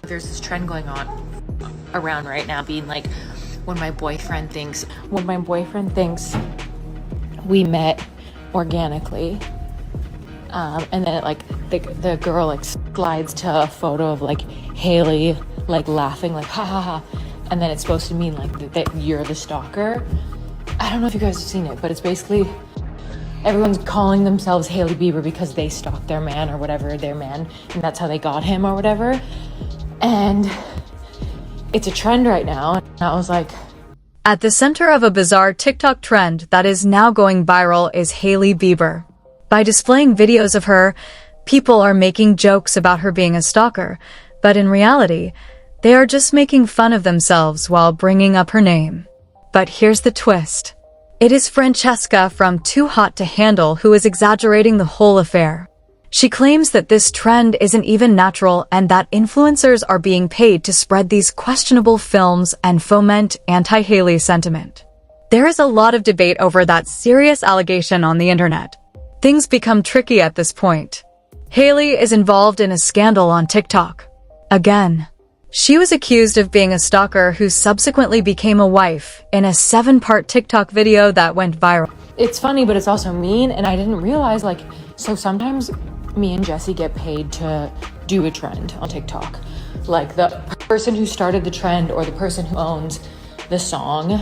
there's this trend going on around right now being like, when my boyfriend thinks we met organically, and then like the girl like slides to a photo of like Hailey like laughing like ha ha ha, and then it's supposed to mean like that you're the stalker. I don't know if you guys have seen it, but it's basically everyone's calling themselves Hailey Bieber because they stalked their man or whatever, their man, and that's how they got him or whatever. And it's a trend right now. And I was like, at the center of a bizarre TikTok trend that is now going viral is Hailey Bieber. By displaying videos of her, people are making jokes about her being a stalker, but in reality, they are just making fun of themselves while bringing up her name. But here's the twist. It is Francesca from Too Hot to Handle who is exaggerating the whole affair. She claims that this trend isn't even natural and that influencers are being paid to spread these questionable films and foment anti-Hailey sentiment. There is a lot of debate over that serious allegation on the internet. Things become tricky at this point. Hailey is involved in a scandal on TikTok. Again, she was accused of being a stalker who subsequently became a wife in a 7-part TikTok video that went viral. it's funny, but it's also mean, and I didn't realize, like, so sometimes me and Jesse get paid to do a trend on TikTok. Like, the person who started the trend or the person who owns the song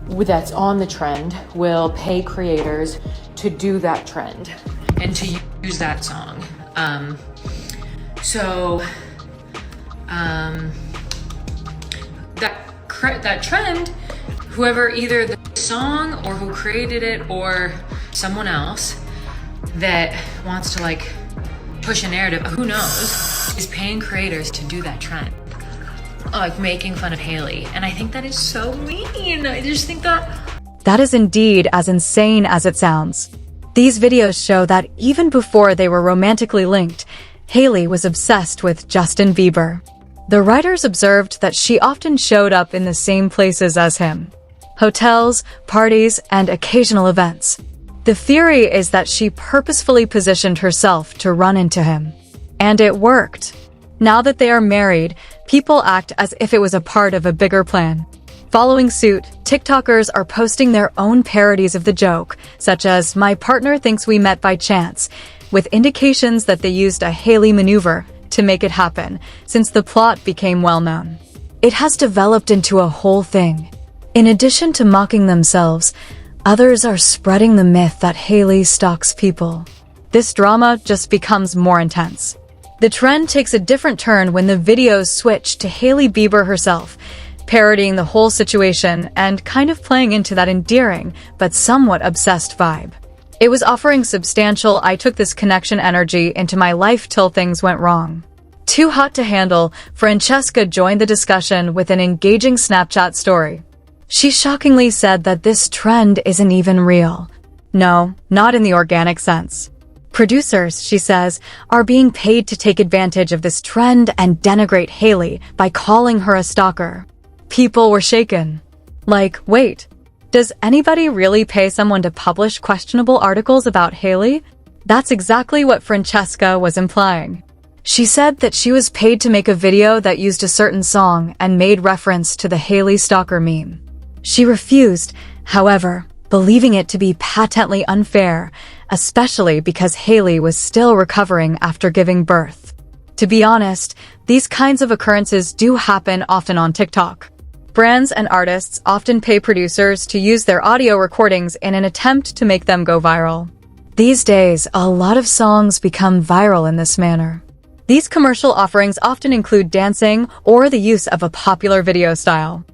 that's on the trend will pay creators to do that trend and to use that song. That trend, whoever, either the song or who created it or someone else that wants to like push a narrative, who knows, is paying creators to do that trend, like making fun of Hailey. And I think that is so mean. I just think that is indeed as insane as it sounds. These videos show that even before they were romantically linked, Hailey was obsessed with Justin Bieber. The writers observed that she often showed up in the same places as him: hotels, parties, and occasional events. The theory is that she purposefully positioned herself to run into him. And it worked. Now that they are married, people act as if it was a part of a bigger plan. Following suit, TikTokers are posting their own parodies of the joke, such as "My partner thinks we met by chance," with indications that they used a Hailey maneuver to make it happen, since the plot became well-known. It has developed into a whole thing. In addition to mocking themselves, others are spreading the myth that Hailey stalks people. This drama just becomes more intense. The trend takes a different turn when the videos switch to Hailey Bieber herself, parodying the whole situation and kind of playing into that endearing but somewhat obsessed vibe. It was offering substantial "I took this connection energy into my life till things went wrong." Too Hot to Handle, Francesca joined the discussion with an engaging Snapchat story. She shockingly said that this trend isn't even real. No, not in the organic sense. Producers, she says, are being paid to take advantage of this trend and denigrate Hailey by calling her a stalker. People were shaken. Like, wait, does anybody really pay someone to publish questionable articles about Hailey? That's exactly what Francesca was implying. She said that she was paid to make a video that used a certain song and made reference to the Hailey stalker meme. She refused, however, believing it to be patently unfair, especially because Hailey was still recovering after giving birth. To be honest, these kinds of occurrences do happen often on TikTok. Brands and artists often pay producers to use their audio recordings in an attempt to make them go viral. These days, a lot of songs become viral in this manner. These commercial offerings often include dancing or the use of a popular video style.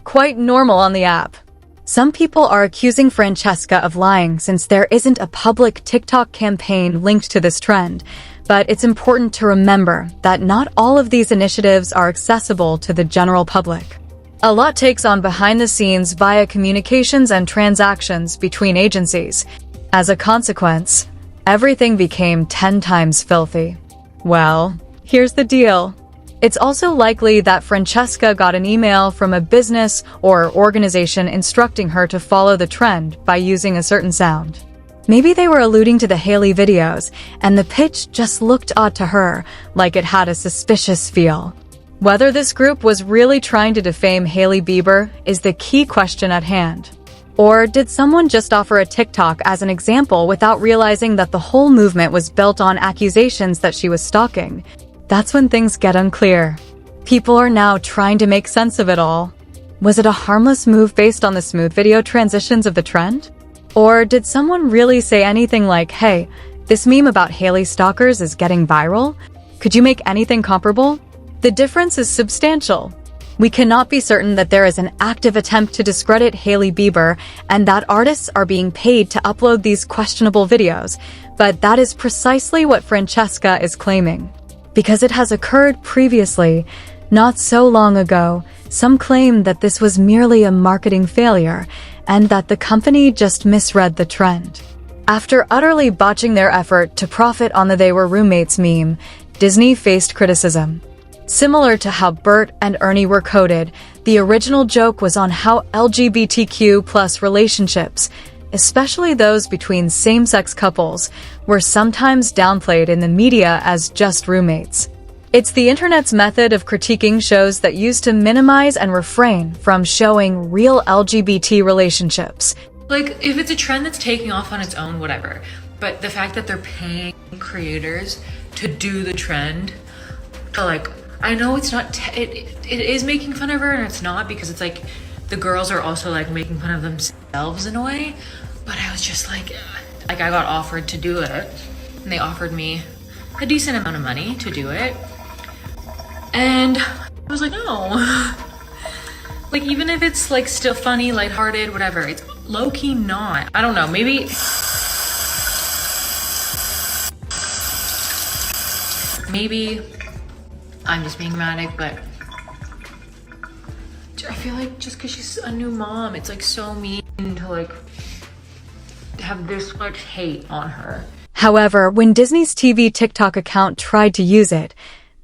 Quite normal on the app. Some people are accusing Francesca of lying since there isn't a public TikTok campaign linked to this trend, but it's important to remember that not all of these initiatives are accessible to the general public. A lot takes on behind the scenes via communications and transactions between agencies. As a consequence, everything became 10 times filthy. Well, here's the deal. It's also likely that Francesca got an email from a business or organization instructing her to follow the trend by using a certain sound. Maybe they were alluding to the Hailey videos, and the pitch just looked odd to her, like it had a suspicious feel. Whether this group was really trying to defame Hailey Bieber is the key question at hand. Or did someone just offer a TikTok as an example without realizing that the whole movement was built on accusations that she was stalking? That's when things get unclear. People are now trying to make sense of it all. Was it a harmless move based on the smooth video transitions of the trend? Or did someone really say anything like, hey, this meme about Hailey stalkers is getting viral? Could you make anything comparable? The difference is substantial. We cannot be certain that there is an active attempt to discredit Hailey Bieber and that artists are being paid to upload these questionable videos, but that is precisely what Francesca is claiming. Because it has occurred previously, not so long ago, some claim that this was merely a marketing failure and that the company just misread the trend. After utterly botching their effort to profit on the "they were roommates" meme, Disney faced criticism. Similar to how Bert and Ernie were coded, the original joke was on how LGBTQ+ relationships, especially those between same-sex couples, were sometimes downplayed in the media as just roommates. It's the internet's method of critiquing shows that used to minimize and refrain from showing real LGBT relationships. Like, if it's a trend that's taking off on its own, whatever. But the fact that they're paying creators to do the trend, to like, I know it's not, it is making fun of her, and it's not, because it's like, the girls are also like making fun of themselves in a way, but I was just like I got offered to do it, and they offered me a decent amount of money to do it, and I was like, no. Like, even if it's like still funny, lighthearted, whatever, it's low-key not. I don't know, maybe I'm just being dramatic, but I feel like just because she's a new mom, it's like so mean to like have this much hate on her. However, when Disney's TV TikTok account tried to use it,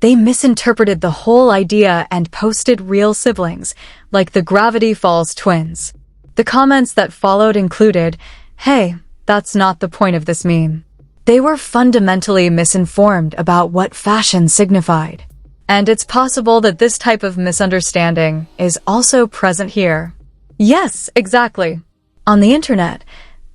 they misinterpreted the whole idea and posted real siblings, like the Gravity Falls twins. The comments that followed included, "Hey, that's not the point of this meme." They were fundamentally misinformed about what fashion signified. And it's possible that this type of misunderstanding is also present here. Yes, exactly. On the internet,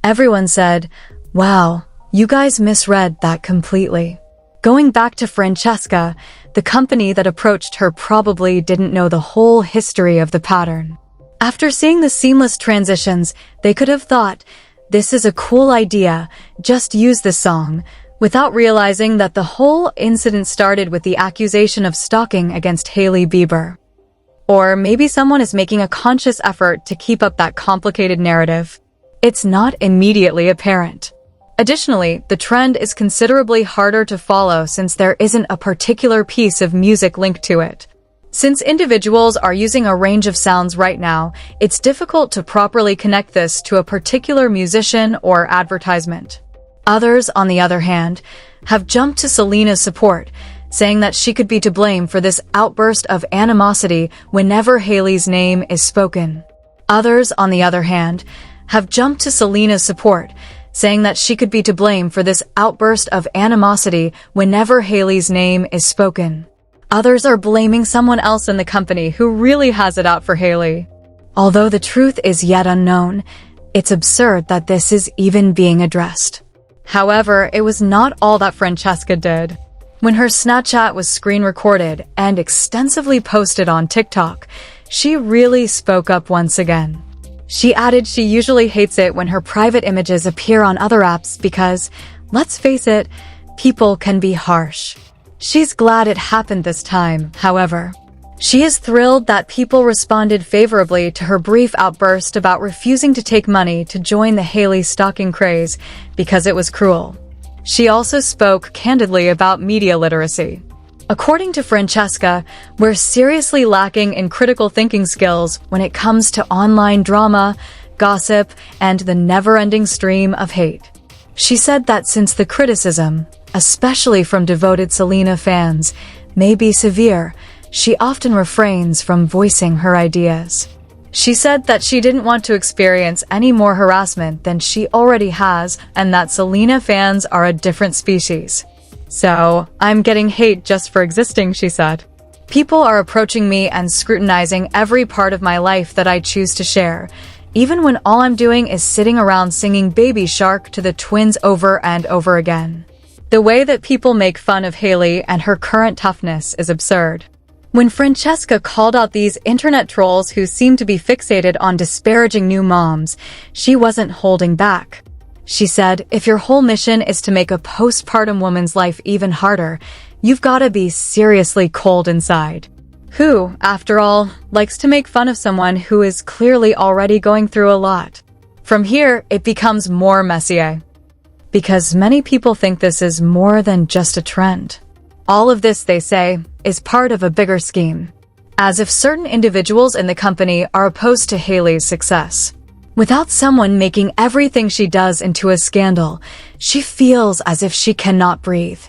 everyone said, "Wow, you guys misread that completely." Going back to Francesca, the company that approached her probably didn't know the whole history of the pattern. After seeing the seamless transitions, they could have thought, "This is a cool idea, just use this song," without realizing that the whole incident started with the accusation of stalking against Hailey Bieber. Or maybe someone is making a conscious effort to keep up that complicated narrative. It's not immediately apparent. Additionally, the trend is considerably harder to follow since there isn't a particular piece of music linked to it. Since individuals are using a range of sounds right now, it's difficult to properly connect this to a particular musician or advertisement. Others, on the other hand, have jumped to Selena's support, saying that she could be to blame for this outburst of animosity whenever Hailey's name is spoken. Others, on the other hand, have jumped to Selena's support, saying that she could be to blame for this outburst of animosity whenever Hailey's name is spoken. Others are blaming someone else in the company who really has it out for Hailey. Although the truth is yet unknown, it's absurd that this is even being addressed. However, it was not all that Francesca did. When her Snapchat was screen recorded and extensively posted on TikTok, she really spoke up once again. She added she usually hates it when her private images appear on other apps because, let's face it, people can be harsh. She's glad it happened this time, however. She is thrilled that people responded favorably to her brief outburst about refusing to take money to join the Hailey stalking craze because it was cruel. She also spoke candidly about media literacy. According to Francesca, we're seriously lacking in critical thinking skills when it comes to online drama, gossip, and the never-ending stream of hate. She said that since the criticism, especially from devoted Selena fans, may be severe, she often refrains from voicing her ideas. She said that she didn't want to experience any more harassment than she already has and that Selena fans are a different species. "So, I'm getting hate just for existing," she said. People are approaching me and scrutinizing every part of my life that I choose to share, even when all I'm doing is sitting around singing Baby Shark to the twins over and over again. The way that people make fun of Hailey and her current toughness is absurd. When Francesca called out these internet trolls who seem to be fixated on disparaging new moms, she wasn't holding back. She said, if your whole mission is to make a postpartum woman's life even harder, you've gotta be seriously cold inside. Who, after all, likes to make fun of someone who is clearly already going through a lot? From here, it becomes more messier. Because many people think this is more than just a trend. All of this, they say, is part of a bigger scheme. As if certain individuals in the company are opposed to Hailey's success. Without someone making everything she does into a scandal, she feels as if she cannot breathe.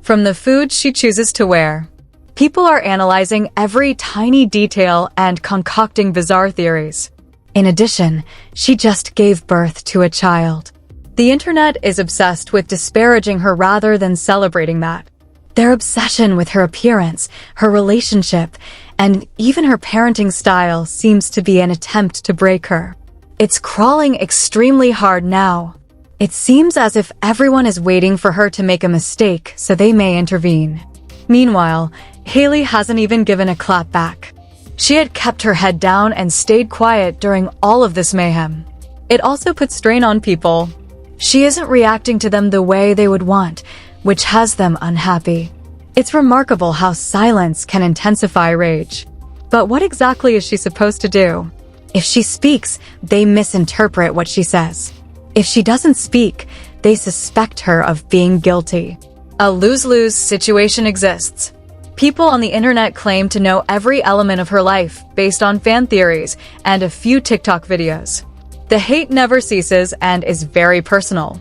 From the food she chooses to wear, people are analyzing every tiny detail and concocting bizarre theories. In addition, she just gave birth to a child. The internet is obsessed with disparaging her rather than celebrating that. Their obsession with her appearance, her relationship, and even her parenting style seems to be an attempt to break her. It's crawling extremely hard now. It seems as if everyone is waiting for her to make a mistake so they may intervene. Meanwhile, Hailey hasn't even given a clap back. She had kept her head down and stayed quiet during all of this mayhem. It also puts strain on people. She isn't reacting to them the way they would want, which has them unhappy. It's remarkable how silence can intensify rage. But what exactly is she supposed to do? If she speaks, they misinterpret what she says. If she doesn't speak, they suspect her of being guilty. A lose-lose situation exists. People on the internet claim to know every element of her life based on fan theories and a few TikTok videos. The hate never ceases and is very personal.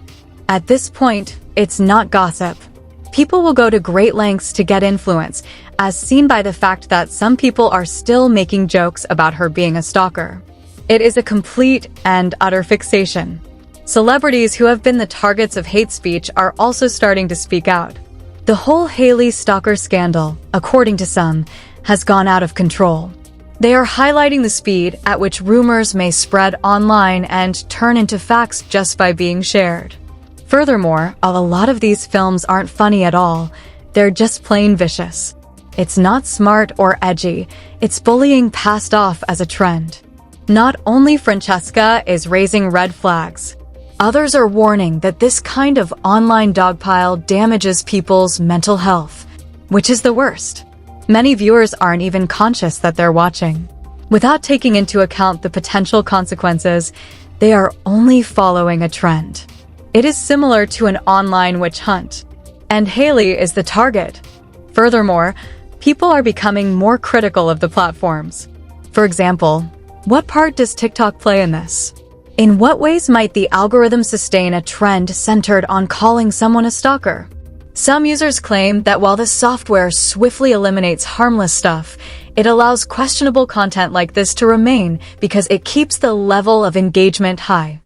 At this point, it's not gossip. People will go to great lengths to get influence, as seen by the fact that some people are still making jokes about her being a stalker. It is a complete and utter fixation. Celebrities who have been the targets of hate speech are also starting to speak out. The whole Hailey stalker scandal, according to some, has gone out of control. They are highlighting the speed at which rumors may spread online and turn into facts just by being shared. Furthermore, a lot of these films aren't funny at all. They're just plain vicious. It's not smart or edgy. It's bullying passed off as a trend. Not only Francesca is raising red flags. Others are warning that this kind of online dogpile damages people's mental health, which is the worst. Many viewers aren't even conscious that they're watching. Without taking into account the potential consequences, they are only following a trend. It is similar to an online witch hunt, and Hailey is the target. Furthermore, people are becoming more critical of the platforms. For example, what part does TikTok play in this? In what ways might the algorithm sustain a trend centered on calling someone a stalker? Some users claim that while the software swiftly eliminates harmless stuff, it allows questionable content like this to remain because it keeps the level of engagement high.